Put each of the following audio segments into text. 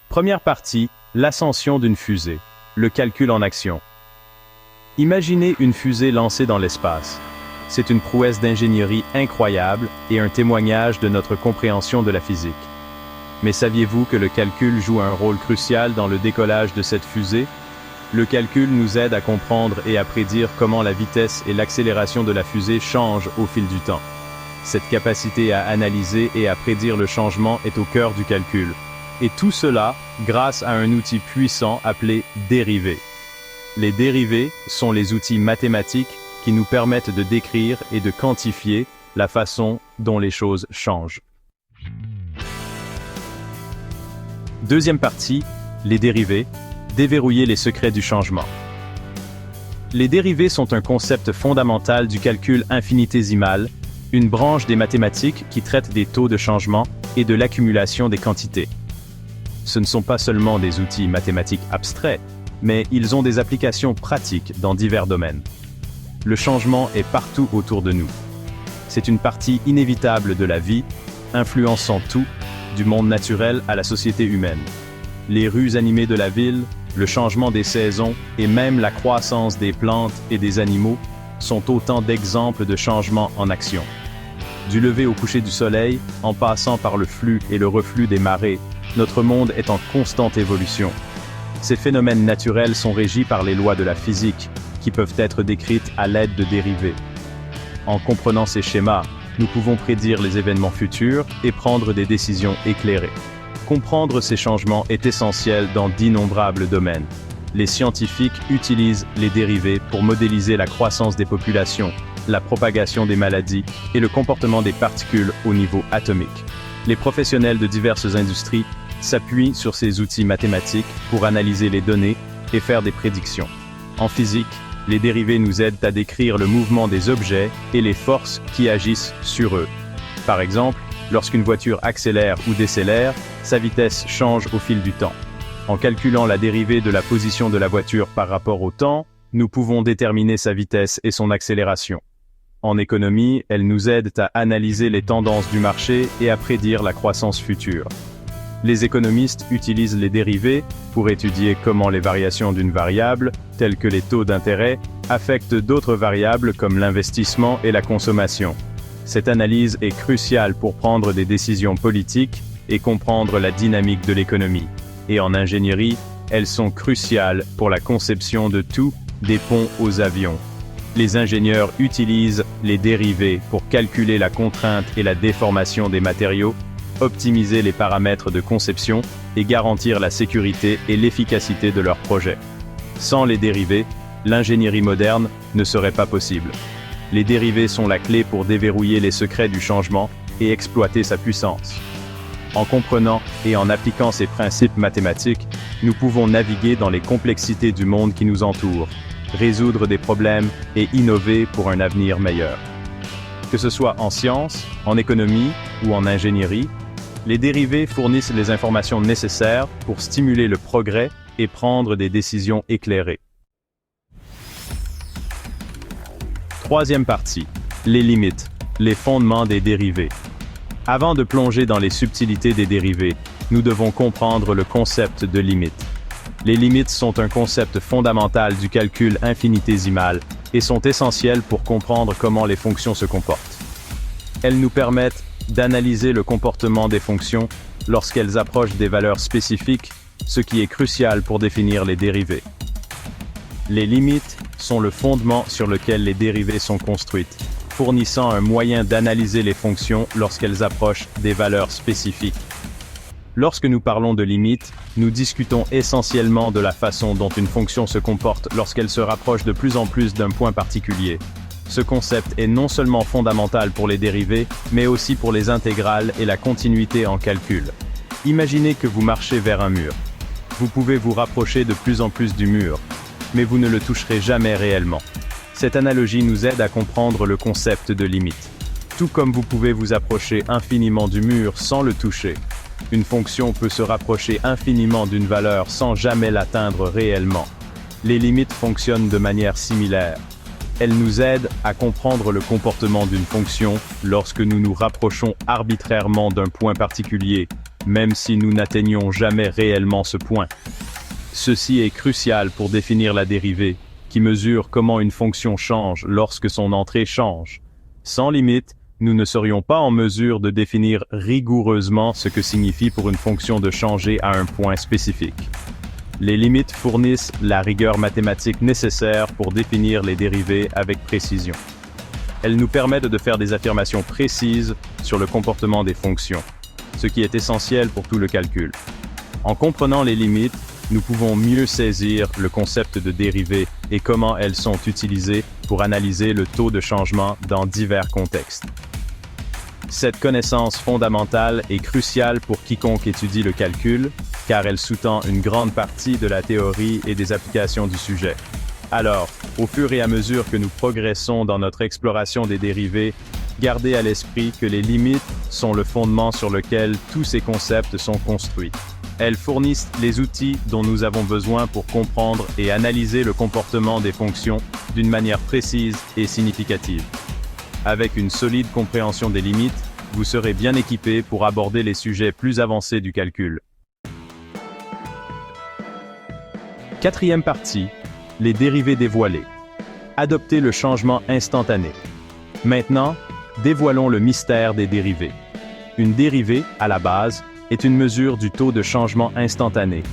Première partie, l'ascension d'une fusée, le calcul en action. Imaginez une fusée lancée dans l'espace. C'est une prouesse d'ingénierie incroyable et un témoignage de notre compréhension de la physique. Mais saviez-vous que le calcul joue un rôle crucial dans le décollage de cette fusée? Le calcul nous aide à comprendre et à prédire comment la vitesse et l'accélération de la fusée changent au fil du temps. Cette capacité à analyser et à prédire le changement est au cœur du calcul. Et tout cela grâce à un outil puissant appelé dérivés. Les dérivés sont les outils mathématiques qui nous permettent de décrire et de quantifier la façon dont les choses changent. Deuxième partie, les dérivés, déverrouiller les secrets du changement. Les dérivés sont un concept fondamental du calcul infinitésimal, une branche des mathématiques qui traite des taux de changement et de l'accumulation des quantités. Ce ne sont pas seulement des outils mathématiques abstraits, mais ils ont des applications pratiques dans divers domaines. Le changement est partout autour de nous. C'est une partie inévitable de la vie, influençant tout, du monde naturel à la société humaine. Les rues animées de la ville, le changement des saisons et même la croissance des plantes et des animaux sont autant d'exemples de changements en action. Du lever au coucher du soleil, en passant par le flux et le reflux des marées, notre monde est en constante évolution. Ces phénomènes naturels sont régis par les lois de la physique, qui peuvent être décrites à l'aide de dérivés. En comprenant ces schémas, nous pouvons prédire les événements futurs et prendre des décisions éclairées. Comprendre ces changements est essentiel dans d'innombrables domaines. Les scientifiques utilisent les dérivés pour modéliser la croissance des populations, la propagation des maladies et le comportement des particules au niveau atomique. Les professionnels de diverses industries s'appuient sur ces outils mathématiques pour analyser les données et faire des prédictions. En physique, les dérivés nous aident à décrire le mouvement des objets et les forces qui agissent sur eux. Par exemple, lorsqu'une voiture accélère ou décélère, sa vitesse change au fil du temps. En calculant la dérivée de la position de la voiture par rapport au temps, nous pouvons déterminer sa vitesse et son accélération. En économie, elles nous aident à analyser les tendances du marché et à prédire la croissance future. Les économistes utilisent les dérivés pour étudier comment les variations d'une variable, telles que les taux d'intérêt, affectent d'autres variables comme l'investissement et la consommation. Cette analyse est cruciale pour prendre des décisions politiques et comprendre la dynamique de l'économie. Et en ingénierie, elles sont cruciales pour la conception de tout, des ponts aux avions. Les ingénieurs utilisent les dérivés pour calculer la contrainte et la déformation des matériaux, optimiser les paramètres de conception et garantir la sécurité et l'efficacité de leurs projets. Sans les dérivés, l'ingénierie moderne ne serait pas possible. Les dérivés sont la clé pour déverrouiller les secrets du changement et exploiter sa puissance. En comprenant et en appliquant ces principes mathématiques, nous pouvons naviguer dans les complexités du monde qui nous entoure, résoudre des problèmes et innover pour un avenir meilleur. Que ce soit en sciences, en économie ou en ingénierie, les dérivés fournissent les informations nécessaires pour stimuler le progrès et prendre des décisions éclairées. Troisième partie, les limites, les fondements des dérivés. Avant de plonger dans les subtilités des dérivés, nous devons comprendre le concept de limite. Les limites sont un concept fondamental du calcul infinitésimal et sont essentielles pour comprendre comment les fonctions se comportent. Elles nous permettent d'analyser le comportement des fonctions lorsqu'elles approchent des valeurs spécifiques, ce qui est crucial pour définir les dérivés. Les limites sont le fondement sur lequel les dérivés sont construites, fournissant un moyen d'analyser les fonctions lorsqu'elles approchent des valeurs spécifiques. Lorsque nous parlons de limites, nous discutons essentiellement de la façon dont une fonction se comporte lorsqu'elle se rapproche de plus en plus d'un point particulier. Ce concept est non seulement fondamental pour les dérivés, mais aussi pour les intégrales et la continuité en calcul. Imaginez que vous marchez vers un mur. Vous pouvez vous rapprocher de plus en plus du mur, mais vous ne le toucherez jamais réellement. Cette analogie nous aide à comprendre le concept de limite. Tout comme vous pouvez vous approcher infiniment du mur sans le toucher, une fonction peut se rapprocher infiniment d'une valeur sans jamais l'atteindre réellement. Les limites fonctionnent de manière similaire. Elles nous aident à comprendre le comportement d'une fonction lorsque nous nous rapprochons arbitrairement d'un point particulier, même si nous n'atteignions jamais réellement ce point. Ceci est crucial pour définir la dérivée, qui mesure comment une fonction change lorsque son entrée change. Sans limite, nous ne serions pas en mesure de définir rigoureusement ce que signifie pour une fonction de changer à un point spécifique. Les limites fournissent la rigueur mathématique nécessaire pour définir les dérivées avec précision. Elles nous permettent de faire des affirmations précises sur le comportement des fonctions, ce qui est essentiel pour tout le calcul. En comprenant les limites, nous pouvons mieux saisir le concept de dérivée et comment elles sont utilisées pour analyser le taux de changement dans divers contextes. Cette connaissance fondamentale est cruciale pour quiconque étudie le calcul, car elle sous-tend une grande partie de la théorie et des applications du sujet. Alors, au fur et à mesure que nous progressons dans notre exploration des dérivées, gardez à l'esprit que les limites sont le fondement sur lequel tous ces concepts sont construits. Elles fournissent les outils dont nous avons besoin pour comprendre et analyser le comportement des fonctions d'une manière précise et significative. Avec une solide compréhension des limites, vous serez bien équipé pour aborder les sujets plus avancés du calcul. Quatrième partie, les dérivées dévoilées. Adoptez le changement instantané. Maintenant, dévoilons le mystère des dérivées. Une dérivée, à la base, est une mesure du taux de changement instantané.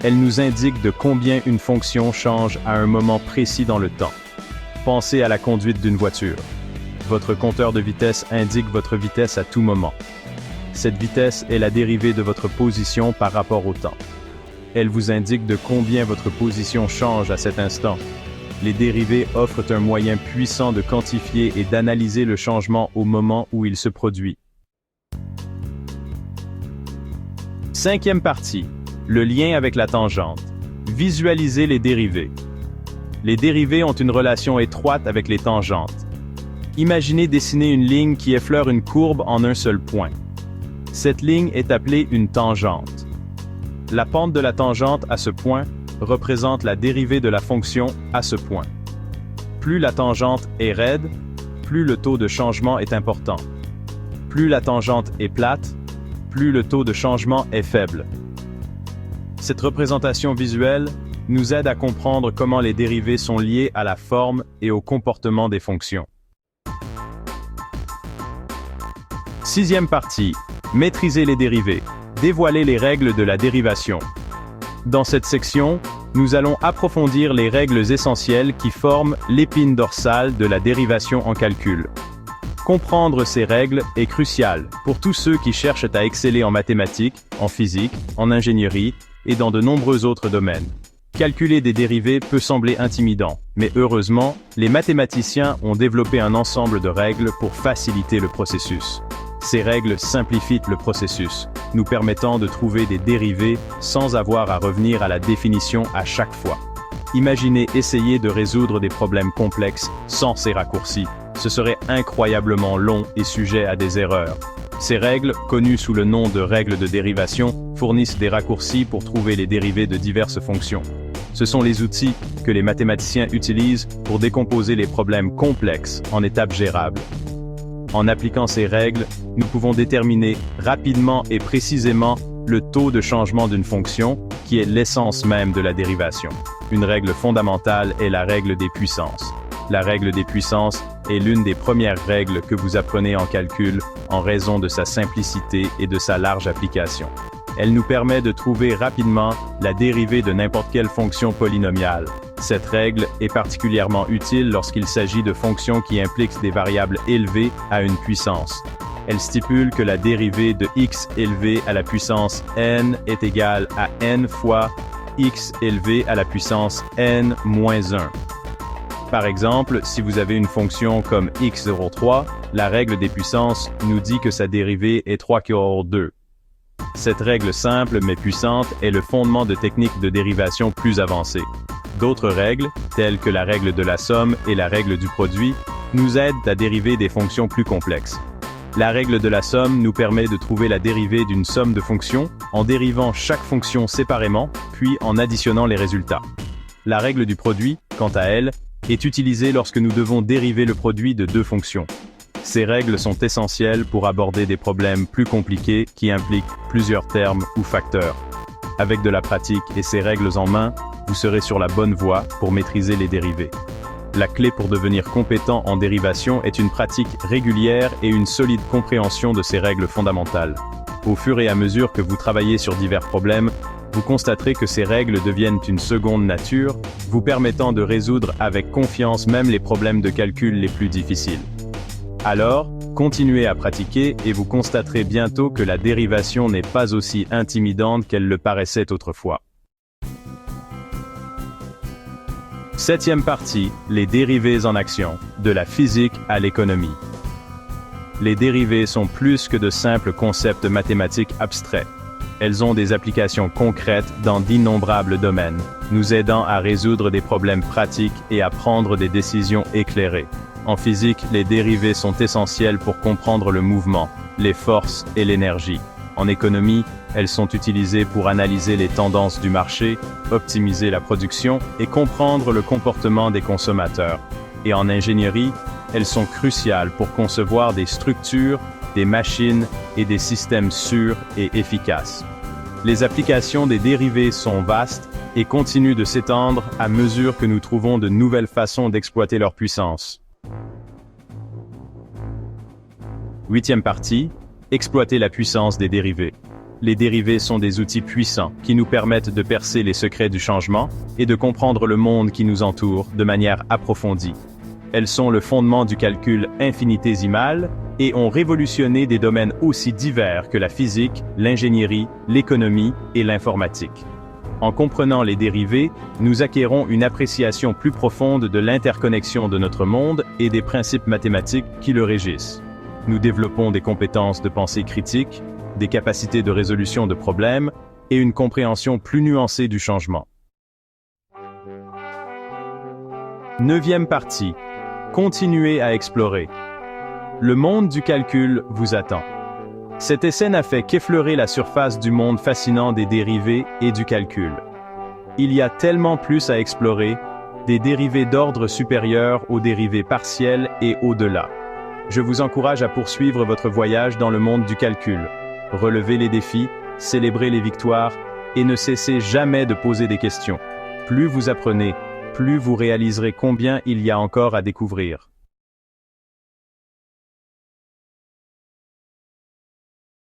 Elle nous indique de combien une fonction change à un moment précis dans le temps. Pensez à la conduite d'une voiture. Votre compteur de vitesse indique votre vitesse à tout moment. Cette vitesse est la dérivée de votre position par rapport au temps. Elle vous indique de combien votre position change à cet instant. Les dérivées offrent un moyen puissant de quantifier et d'analyser le changement au moment où il se produit. Cinquième partie, le lien avec la tangente. Visualisez les dérivées. Les dérivées ont une relation étroite avec les tangentes. Imaginez dessiner une ligne qui effleure une courbe en un seul point. Cette ligne est appelée une tangente. La pente de la tangente à ce point représente la dérivée de la fonction à ce point. Plus la tangente est raide, plus le taux de changement est important. Plus la tangente est plate, plus le taux de changement est faible. Cette représentation visuelle nous aide à comprendre comment les dérivées sont liées à la forme et au comportement des fonctions. Sixième partie, maîtriser les dérivées. Dévoiler les règles de la dérivation. Dans cette section, nous allons approfondir les règles essentielles qui forment l'épine dorsale de la dérivation en calcul. Comprendre ces règles est crucial pour tous ceux qui cherchent à exceller en mathématiques, en physique, en ingénierie et dans de nombreux autres domaines. Calculer des dérivées peut sembler intimidant, mais heureusement, les mathématiciens ont développé un ensemble de règles pour faciliter le processus. Ces règles simplifient le processus, nous permettant de trouver des dérivées sans avoir à revenir à la définition à chaque fois. Imaginez essayer de résoudre des problèmes complexes sans ces raccourcis. Ce serait incroyablement long et sujet à des erreurs. Ces règles, connues sous le nom de règles de dérivation, fournissent des raccourcis pour trouver les dérivées de diverses fonctions. Ce sont les outils que les mathématiciens utilisent pour décomposer les problèmes complexes en étapes gérables. En appliquant ces règles, nous pouvons déterminer rapidement et précisément le taux de changement d'une fonction, qui est l'essence même de la dérivation. Une règle fondamentale est la règle des puissances. La règle des puissances est l'une des premières règles que vous apprenez en calcul en raison de sa simplicité et de sa large application. Elle nous permet de trouver rapidement la dérivée de n'importe quelle fonction polynomiale. Cette règle est particulièrement utile lorsqu'il s'agit de fonctions qui impliquent des variables élevées à une puissance. Elle stipule que la dérivée de x élevé à la puissance n est égale à n fois x élevé à la puissance n moins 1. Par exemple, si vous avez une fonction comme x03, la règle des puissances nous dit que sa dérivée est 3/2. Cette règle simple mais puissante est le fondement de techniques de dérivation plus avancées. D'autres règles, telles que la règle de la somme et la règle du produit, nous aident à dériver des fonctions plus complexes. La règle de la somme nous permet de trouver la dérivée d'une somme de fonctions en dérivant chaque fonction séparément, puis en additionnant les résultats. La règle du produit, quant à elle, est utilisée lorsque nous devons dériver le produit de deux fonctions. Ces règles sont essentielles pour aborder des problèmes plus compliqués qui impliquent plusieurs termes ou facteurs. Avec de la pratique et ces règles en main, vous serez sur la bonne voie pour maîtriser les dérivés. La clé pour devenir compétent en dérivation est une pratique régulière et une solide compréhension de ces règles fondamentales. Au fur et à mesure que vous travaillez sur divers problèmes, vous constaterez que ces règles deviennent une seconde nature, vous permettant de résoudre avec confiance même les problèmes de calcul les plus difficiles. Alors, continuez à pratiquer et vous constaterez bientôt que la dérivation n'est pas aussi intimidante qu'elle le paraissait autrefois. Septième partie, les dérivés en action, de la physique à l'économie. Les dérivés sont plus que de simples concepts mathématiques abstraits. Elles ont des applications concrètes dans d'innombrables domaines, nous aidant à résoudre des problèmes pratiques et à prendre des décisions éclairées. En physique, les dérivés sont essentiels pour comprendre le mouvement, les forces et l'énergie. En économie, elles sont utilisées pour analyser les tendances du marché, optimiser la production et comprendre le comportement des consommateurs. Et en ingénierie, elles sont cruciales pour concevoir des structures, des machines et des systèmes sûrs et efficaces. Les applications des dérivés sont vastes et continuent de s'étendre à mesure que nous trouvons de nouvelles façons d'exploiter leur puissance. Huitième partie, exploiter la puissance des dérivés. Les dérivés sont des outils puissants qui nous permettent de percer les secrets du changement et de comprendre le monde qui nous entoure de manière approfondie. Elles sont le fondement du calcul infinitésimal et ont révolutionné des domaines aussi divers que la physique, l'ingénierie, l'économie et l'informatique. En comprenant les dérivés, nous acquérons une appréciation plus profonde de l'interconnexion de notre monde et des principes mathématiques qui le régissent. Nous développons des compétences de pensée critique, des capacités de résolution de problèmes et une compréhension plus nuancée du changement. Neuvième partie. Continuez à explorer. Le monde du calcul vous attend. Cet essai n'a fait qu'effleurer la surface du monde fascinant des dérivés et du calcul. Il y a tellement plus à explorer, des dérivés d'ordre supérieur aux dérivés partiels et au-delà. Je vous encourage à poursuivre votre voyage dans le monde du calcul. Relevez les défis, célébrez les victoires et ne cessez jamais de poser des questions. Plus vous apprenez, plus vous réaliserez combien il y a encore à découvrir.